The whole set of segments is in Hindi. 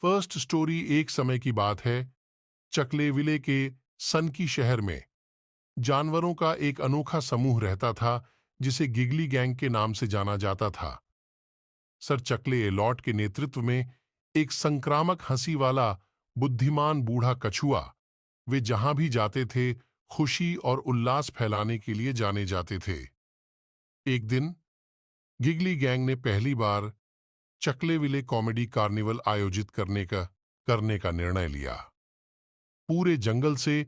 फर्स्ट स्टोरी एक समय की बात है। चकलेविले के सनकी शहर में जानवरों का एक अनोखा समूह रहता था जिसे गिगली गैंग के नाम से जाना जाता था। सर चकले एलॉट के नेतृत्व में एक संक्रामक हंसी वाला बुद्धिमान बूढ़ा कछुआ, वे जहां भी जाते थे खुशी और उल्लास फैलाने के लिए जाने जाते थे। एक दिन गिगली गैंग ने पहली बार चकलेविले कॉमेडी कार्निवल आयोजित करने का निर्णय लिया। पूरे जंगल से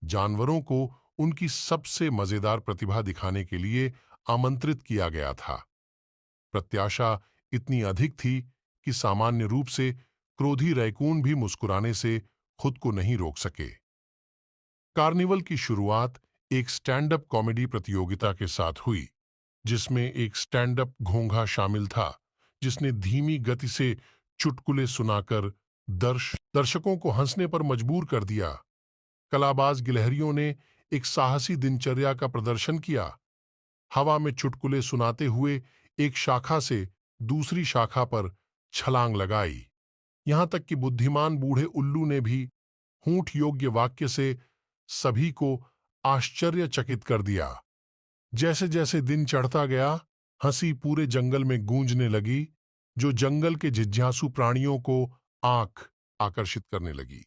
जानवरों को उनकी सबसे मजेदार प्रतिभा दिखाने के लिए आमंत्रित किया गया था। प्रत्याशा इतनी अधिक थी कि सामान्य रूप से क्रोधी रैकून भी मुस्कुराने से खुद को नहीं रोक सके। कार्निवल की शुरुआत एक स्टैंड अप कॉमेडी प्रतियोगिता के साथ हुई, जिसमें एक स्टैंड अप घोंघा शामिल था, जिसने धीमी गति से चुटकुले सुनाकर दर्शकों को हंसने पर मजबूर कर दिया। कलाबाज गिलहरियों ने एक साहसी दिनचर्या का प्रदर्शन किया, हवा में चुटकुले सुनाते हुए एक शाखा से दूसरी शाखा पर छलांग लगाई। यहां तक कि बुद्धिमान बूढ़े उल्लू ने भी होंठ योग्य वाक्य से सभी को आश्चर्यचकित कर दिया। जैसे जैसे दिन चढ़ता गया, हंसी पूरे जंगल में गूंजने लगी, जो जंगल के जिज्ञासु प्राणियों को आंख आकर्षित करने लगी।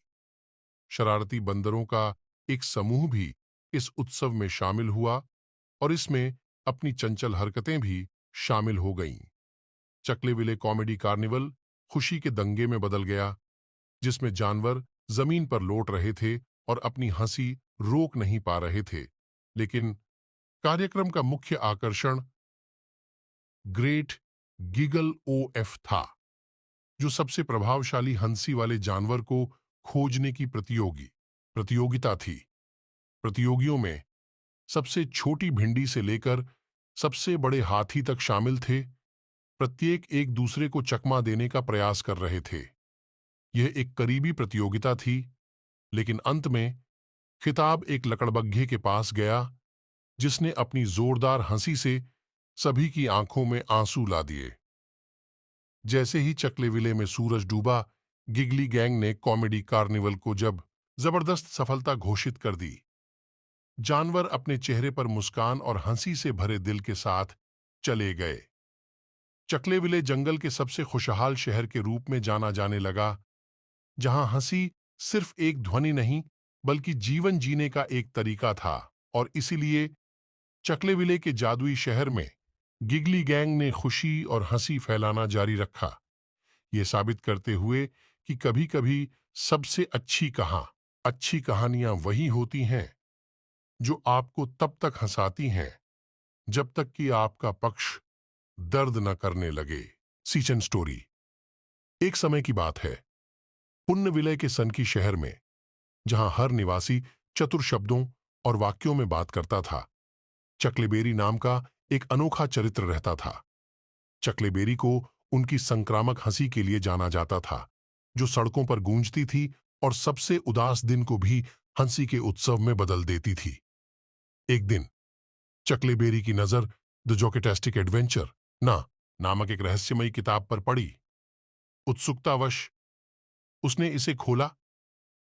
शरारती बंदरों का एक समूह भी इस उत्सव में शामिल हुआ और इसमें अपनी चंचल हरकतें भी शामिल हो गईं। चकलेविले कॉमेडी कार्निवल खुशी के दंगे में बदल गया, जिसमें जानवर जमीन पर लौट रहे थे और अपनी हंसी रोक नहीं पा रहे थे। लेकिन कार्यक्रम का मुख्य आकर्षण ग्रेट गिगल ओएफ था, जो सबसे प्रभावशाली हंसी वाले जानवर को खोजने की प्रतियोगिता थी। प्रतियोगियों में सबसे छोटी भिंडी से लेकर सबसे बड़े हाथी तक शामिल थे। प्रत्येक एक दूसरे को चकमा देने का प्रयास कर रहे थे। यह एक करीबी प्रतियोगिता थी, लेकिन अंत में खिताब एक लकड़बग्घे के पास गया, जिसने अपनी जोरदार हंसी से सभी की आंखों में आंसू ला दिए। जैसे ही चकलेविले में सूरज डूबा, गिगली गैंग ने कॉमेडी कार्निवल को जब जबरदस्त सफलता घोषित कर दी। जानवर अपने चेहरे पर मुस्कान और हंसी से भरे दिल के साथ चले गए। चकलेविले जंगल के सबसे खुशहाल शहर के रूप में जाना जाने लगा, जहां हंसी सिर्फ एक ध्वनि नहीं बल्कि जीवन जीने का एक तरीका था। और इसीलिए चकलेविले के जादुई शहर में गिगली गैंग ने खुशी और हंसी फैलाना जारी रखा, ये साबित करते हुए कि कभी-कभी सबसे अच्छी कहानियां वही होती हैं जो आपको तब तक हंसाती हैं जब तक कि आपका पक्ष दर्द न करने लगे। सीचन स्टोरी। एक समय की बात है, पुण्य विलय के सनकी शहर में, जहां हर निवासी चतुर शब्दों और वाक्यों में बात करता था, चकलेबेरी नाम का एक अनोखा चरित्र रहता था। चकलेबेरी को उनकी संक्रामक हंसी के लिए जाना जाता था, जो सड़कों पर गूंजती थी और सबसे उदास दिन को भी हंसी के उत्सव में बदल देती थी। एक दिन चकलेबेरी की नजर द जोकेटेस्टिक एडवेंचर ना नामक एक रहस्यमयी किताब पर पड़ी। उत्सुकतावश उसने इसे खोला,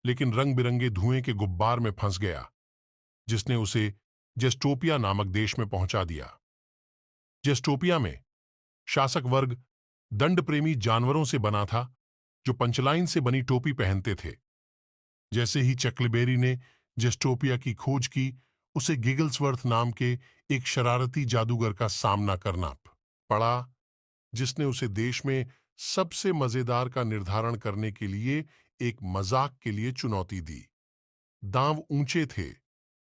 लेकिन रंग बिरंगे धुएं के गुब्बार में फंस गया, जिसने उसे जेस्टोपिया नामक देश में पहुंचा दिया। जेस्टोपिया में शासक वर्ग दंड प्रेमी जानवरों से बना था, जो पंचलाइन से बनी टोपी पहनते थे। जैसे ही चकलेबेरी ने जेस्टोपिया की खोज की, उसे गिगल्सवर्थ नाम के एक शरारती जादूगर का सामना करना पड़ा, जिसने उसे देश में सबसे मजेदार का निर्धारण करने के लिए एक मजाक के लिए चुनौती दी। दांव ऊंचे थे।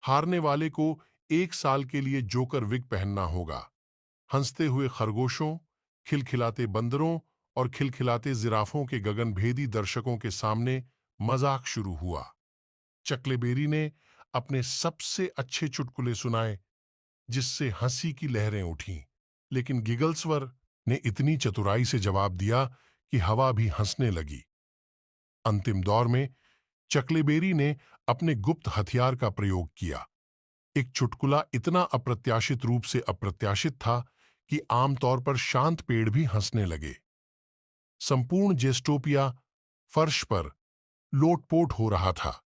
हारने वाले को 1 साल के लिए जोकर विग पहनना होगा। हंसते हुए खरगोशों, खिलखिलाते बंदरों और खिलखिलाते जिराफों के गगनभेदी दर्शकों के सामने मजाक शुरू हुआ। चकलेबेरी ने अपने सबसे अच्छे चुटकुले सुनाए, जिससे हंसी की लहरें उठीं, लेकिन गिगल्सवर ने इतनी चतुराई से जवाब दिया कि हवा भी हंसने लगी। अंतिम दौर में चकलेबेरी ने अपने गुप्त हथियार का प्रयोग किया। एक चुटकुला इतना अप्रत्याशित रूप से अप्रत्याशित था कि आमतौर पर शांत पेड़ भी हंसने लगे। संपूर्ण जेस्टोपिया फर्श पर लोटपोट हो रहा था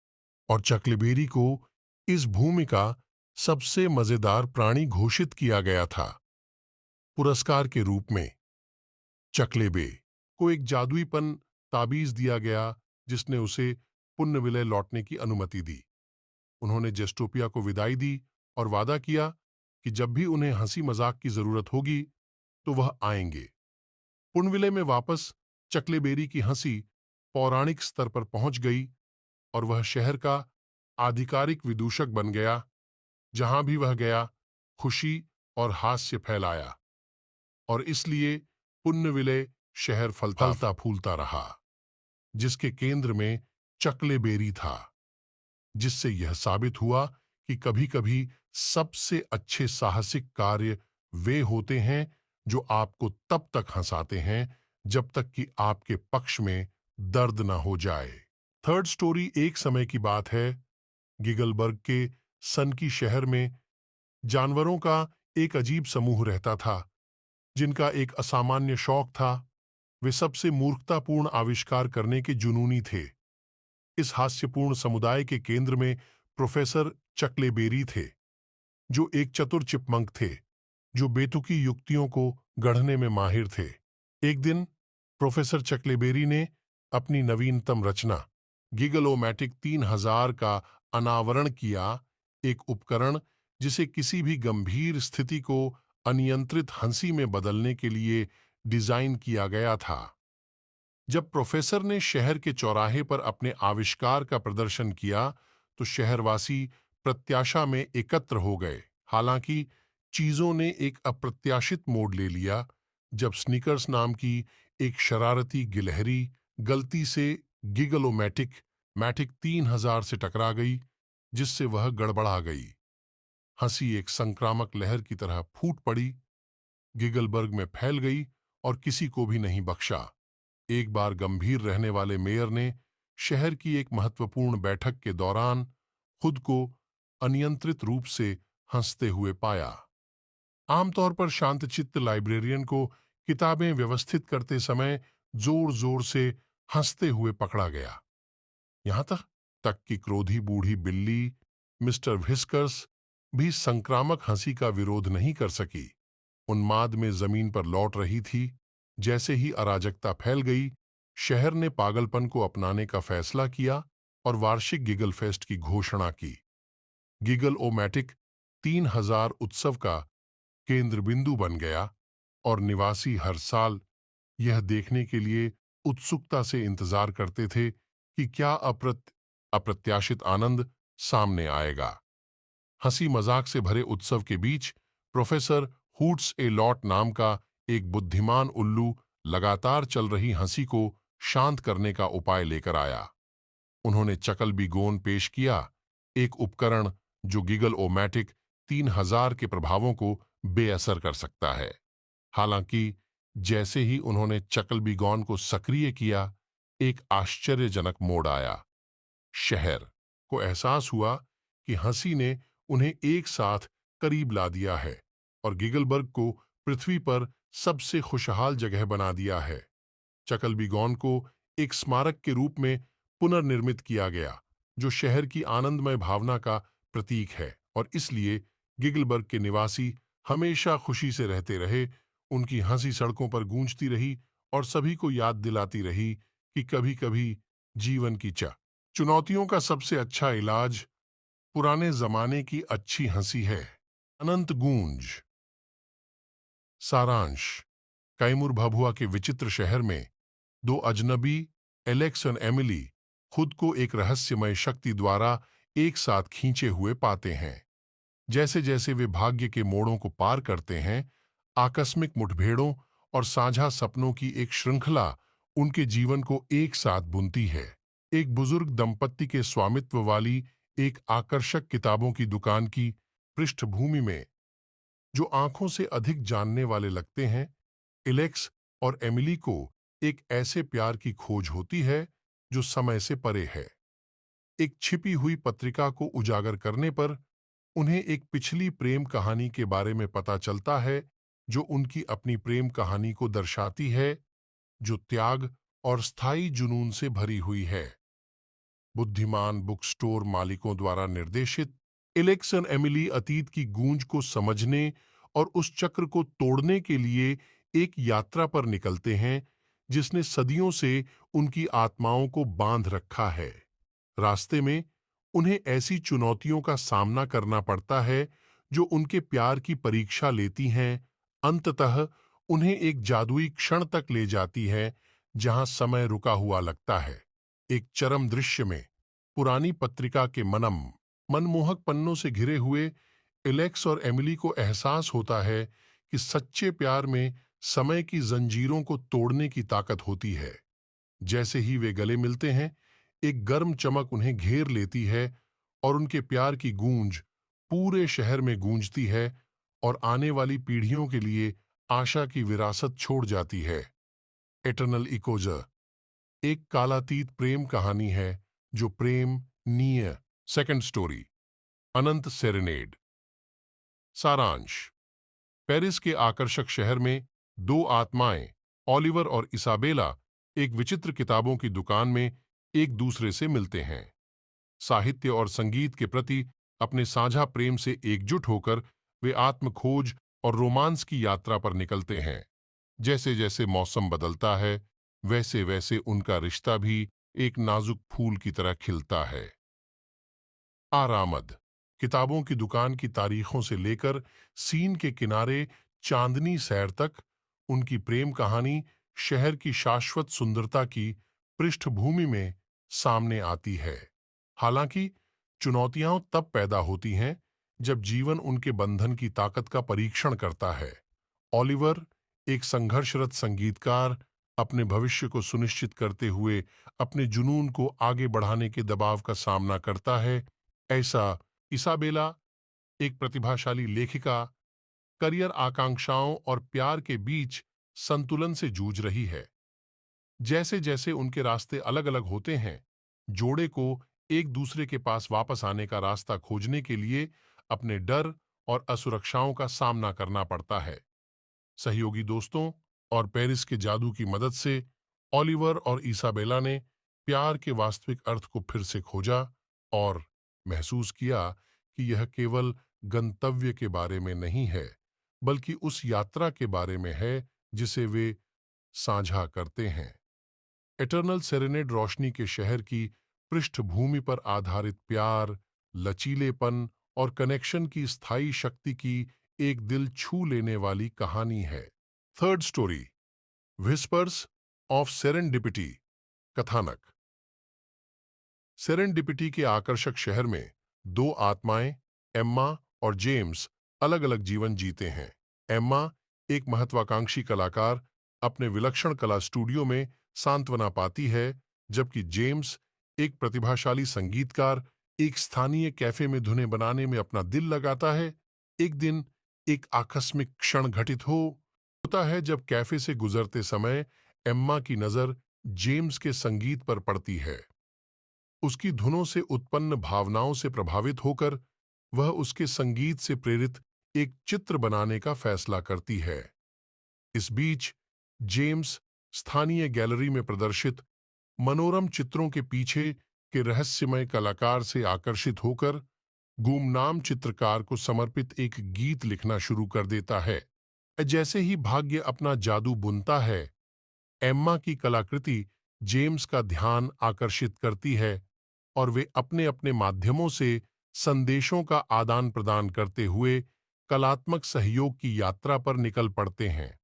और चकलेबेरी को इस भूमि का सबसे मजेदार प्राणी घोषित किया गया था। पुरस्कार के रूप में चकलेबे को एक जादुईपन ताबीज दिया गया जिसने उसे पुण्य विलय लौटने की अनुमति दी। उन्होंने जेस्टोपिया को विदाई दी और वादा किया कि जब भी उन्हें हंसी मजाक की जरूरत होगी तो वह आएंगे। पुण्यविलय में वापस चकलेबेरी की हंसी पौराणिक स्तर पर पहुंच गई और वह शहर का आधिकारिक विदूषक बन गया। जहां भी वह गया, खुशी और हास्य फैलाया और इसलिए पुण्यविलय शहर फलता फूलता रहा, जिसके केंद्र में चकलेबेरी था, जिससे यह साबित हुआ कि कभी-कभी सबसे अच्छे साहसिक कार्य वे होते हैं जो आपको तब तक हंसाते हैं जब तक कि आपके पक्ष में दर्द न हो जाए। थर्ड स्टोरी एक समय की बात है। गिगलबर्ग के सनकी शहर में जानवरों का एक अजीब समूह रहता था, जिनका एक असामान्य शौक था। वे सबसे मूर्खतापूर्ण आविष्कार करने के जुनूनी थे। इस हास्यपूर्ण समुदाय के केंद्र में प्रोफेसर चकलेबेरी थे, जो एक चतुर चिपमंक थे जो बेतुकी युक्तियों को गढ़ने में माहिर थे। एक दिन प्रोफेसर चकलेबेरी ने अपनी नवीनतम रचना गिगलोमैटिक 3000 का अनावरण किया, एक उपकरण जिसे किसी भी गंभीर स्थिति को अनियंत्रित हंसी में बदलने के लिए डिजाइन किया गया था। जब प्रोफेसर ने शहर के चौराहे पर अपने आविष्कार का प्रदर्शन किया तो शहरवासी प्रत्याशा में एकत्र हो गए। हालांकि चीजों ने एक अप्रत्याशित मोड़ ले लिया जब स्नीकर्स नाम की एक शरारती गिलहरी गलती से गिगलोमैटिक मैटिक 3000 से टकरा गई, जिससे वह गड़बड़ा गई। हंसी एक संक्रामक लहर की तरह फूट पड़ी, गिगलबर्ग में फैल गई और किसी को भी नहीं बख्शा। एक बार गंभीर रहने वाले मेयर ने शहर की एक महत्वपूर्ण बैठक के दौरान खुद को अनियंत्रित रूप से हंसते हुए पाया। आमतौर पर शांतचित्त लाइब्रेरियन को किताबें व्यवस्थित करते समय जोर जोर से हंसते हुए पकड़ा गया। यहां तक कि क्रोधी बूढ़ी बिल्ली मिस्टर व्हिस्कर्स भी संक्रामक हंसी का विरोध नहीं कर सकी। उन्माद में जमीन पर लौट रही थी। जैसे ही अराजकता फैल गई, शहर ने पागलपन को अपनाने का फैसला किया और वार्षिक गिगल फेस्ट की घोषणा की। गिगल ओमैटिक 3000 उत्सव का केंद्र बिंदु बन गया और निवासी हर साल यह देखने के लिए उत्सुकता से इंतजार करते थे कि क्या अप्रत्याशित आनंद सामने आएगा। हंसी मजाक से भरे उत्सव के बीच प्रोफेसर हूट्स ए लॉट नाम का एक बुद्धिमान उल्लू लगातार चल रही हंसी को शांत करने का उपाय लेकर आया। उन्होंने चकलबीगोन पेश किया, एक उपकरण जो गिगल ओमैटिक 3000 के प्रभावों को बेअसर कर सकता है। हालांकि जैसे ही उन्होंने चकलबीगोन को सक्रिय किया, एक आश्चर्यजनक मोड़ आया। शहर को एहसास हुआ कि हंसी ने उन्हें एक साथ करीब ला दिया है और गिगलबर्ग को पृथ्वी पर सबसे खुशहाल जगह बना दिया है। चकलबीगोन को एक स्मारक के रूप में पुनर्निर्मित किया गया, जो शहर की आनंदमय भावना का प्रतीक है और इसलिए गिगलबर्ग के निवासी हमेशा खुशी से रहते रहे। उनकी हंसी सड़कों पर गूंजती रही और सभी को याद दिलाती रही कि कभी-कभी जीवन की चुनौतियों का सबसे अच्छा इलाज पुराने जमाने की अच्छी हंसी है। अनंत गूंज। सारांश। कैमूर भभुआ के विचित्र शहर में दो अजनबी, एलेक्स और एमिली, खुद को एक रहस्यमय शक्ति द्वारा एक साथ खींचे हुए पाते हैं। जैसे जैसे वे भाग्य के मोड़ों को पार करते हैं, आकस्मिक मुठभेड़ों और साझा सपनों की एक श्रृंखला उनके जीवन को एक साथ बुनती है। एक बुजुर्ग दंपत्ति के स्वामित्व वाली एक आकर्षक किताबों की दुकान की पृष्ठभूमि में, जो आंखों से अधिक जानने वाले लगते हैं, एलेक्स और एमिली को एक ऐसे प्यार की खोज होती है जो समय से परे है। एक छिपी हुई पत्रिका को उजागर करने पर उन्हें एक पिछली प्रेम कहानी के बारे में पता चलता है, जो उनकी अपनी प्रेम कहानी को दर्शाती है, जो त्याग और स्थायी जुनून से भरी हुई है। बुद्धिमान बुक स्टोर मालिकों द्वारा निर्देशित एलेक्स और एमिली अतीत की गूंज को समझने और उस चक्र को तोड़ने के लिए एक यात्रा पर निकलते हैं जिसने सदियों से उनकी आत्माओं को बांध रखा है। रास्ते में उन्हें ऐसी चुनौतियों का सामना करना पड़ता है जो उनके प्यार की परीक्षा लेती हैं। अंततः उन्हें एक जादुई क्षण तक ले जाती है जहां समय रुका हुआ लगता है। एक चरम दृश्य में पुरानी पत्रिका के मनमोहक पन्नों से घिरे हुए एलेक्स और एमिली को एहसास होता है कि सच्चे प्यार में समय की जंजीरों को तोड़ने की ताकत होती है। जैसे ही वे गले मिलते हैं, एक गर्म चमक उन्हें घेर लेती है और उनके प्यार की गूंज पूरे शहर में गूंजती है और आने वाली पीढ़ियों के लिए आशा की विरासत छोड़ जाती है। एटर्नल इकोजा एक कालातीत प्रेम कहानी है जो प्रेम नीय सेकंड स्टोरी अनंत सेरेनेड। सारांश। पेरिस के आकर्षक शहर में दो आत्माएं ओलिवर और इसाबेला एक विचित्र किताबों की दुकान में एक दूसरे से मिलते हैं। साहित्य और संगीत के प्रति अपने साझा प्रेम से एकजुट होकर वे आत्मखोज और रोमांस की यात्रा पर निकलते हैं। जैसे जैसे मौसम बदलता है वैसे वैसे उनका रिश्ता भी एक नाजुक फूल की तरह खिलता है। आरामद किताबों की दुकान की तारीखों से लेकर सीन के किनारे चांदनी सैर तक उनकी प्रेम कहानी शहर की शाश्वत सुंदरता की पृष्ठभूमि में सामने आती है। हालांकि चुनौतियां तब पैदा होती हैं जब जीवन उनके बंधन की ताकत का परीक्षण करता है। ओलिवर एक संघर्षरत संगीतकार अपने भविष्य को सुनिश्चित करते हुए अपने जुनून को आगे बढ़ाने के दबाव का सामना करता है। ऐसा इसाबेला एक प्रतिभाशाली लेखिका करियर आकांक्षाओं और प्यार के बीच संतुलन से जूझ रही है। जैसे जैसे उनके रास्ते अलग अलग होते हैं, जोड़े को एक दूसरे के पास वापस आने का रास्ता खोजने के लिए अपने डर और असुरक्षाओं का सामना करना पड़ता है। सहयोगी दोस्तों और पेरिस के जादू की मदद से ओलिवर और इसाबेला ने प्यार के वास्तविक अर्थ को फिर से खोजा और महसूस किया कि यह केवल गंतव्य के बारे में नहीं है, बल्कि उस यात्रा के बारे में है जिसे वे साझा करते हैं। एटर्नल सेरेनेड रोशनी के शहर की पृष्ठभूमि पर आधारित प्यार, लचीलेपन और कनेक्शन की स्थायी शक्ति की एक दिल छू लेने वाली कहानी है। Third story whispers of serendipity. कथानक। सेरेंडिपिटी के आकर्षक शहर में दो आत्माएं एम्मा और जेम्स अलग अलग जीवन जीते हैं। एम्मा एक महत्वाकांक्षी कलाकार अपने विलक्षण कला स्टूडियो में सांत्वना पाती है, जबकि जेम्स एक प्रतिभाशाली संगीतकार एक स्थानीय कैफे में धुनें बनाने में अपना दिल लगाता है। एक दिन एक आकस्मिक क्षण घटित होता है जब कैफे से गुजरते समय एम्मा की नजर जेम्स के संगीत पर पड़ती है। उसकी धुनों से उत्पन्न भावनाओं से प्रभावित होकर वह उसके संगीत से प्रेरित एक चित्र बनाने का फैसला करती है। इस बीच जेम्स स्थानीय गैलरी में प्रदर्शित मनोरम चित्रों के पीछे के रहस्यमय कलाकार से आकर्षित होकर गुमनाम चित्रकार को समर्पित एक गीत लिखना शुरू कर देता है। जैसे ही भाग्य अपना जादू बुनता है, एम्मा की कलाकृति जेम्स का ध्यान आकर्षित करती है और वे अपने अपने माध्यमों से संदेशों का आदान प्रदान करते हुए कलात्मक सहयोग की यात्रा पर निकल पड़ते हैं।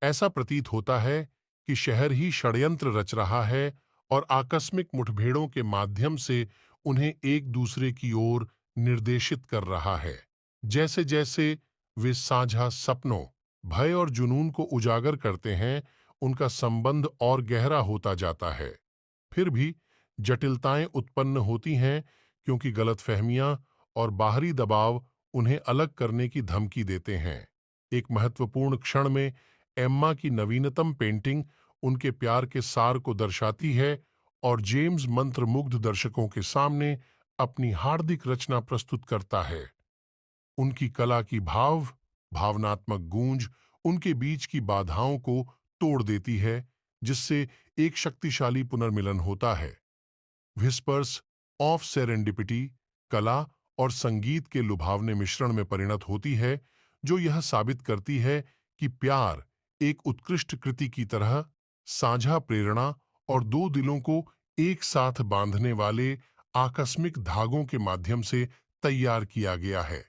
ऐसा प्रतीत होता है कि शहर ही षड्यंत्र रच रहा है और आकस्मिक मुठभेड़ों के माध्यम से उन्हें एक दूसरे की ओर निर्देशित कर रहा है। जैसे जैसे वे साझा सपनों, भय और जुनून को उजागर करते हैं, उनका संबंध और गहरा होता जाता है। फिर भी जटिलताएं उत्पन्न होती हैं क्योंकि गलतफहमियां और बाहरी दबाव उन्हें अलग करने की धमकी देते हैं। एक महत्वपूर्ण क्षण में एम्मा की नवीनतम पेंटिंग उनके प्यार के सार को दर्शाती है और जेम्स मंत्रमुग्ध दर्शकों के सामने अपनी हार्दिक रचना प्रस्तुत करता है। उनकी कला की भावनात्मक गूंज उनके बीच की बाधाओं को तोड़ देती है, जिससे एक शक्तिशाली पुनर्मिलन होता है। व्हिस्पर्स ऑफ सेरेंडिपिटी कला और संगीत के लुभावने मिश्रण में परिणत होती है, जो यह साबित करती है कि प्यार एक उत्कृष्ट कृति की तरह साझा प्रेरणा और दो दिलों को एक साथ बांधने वाले आकस्मिक धागों के माध्यम से तैयार किया गया है।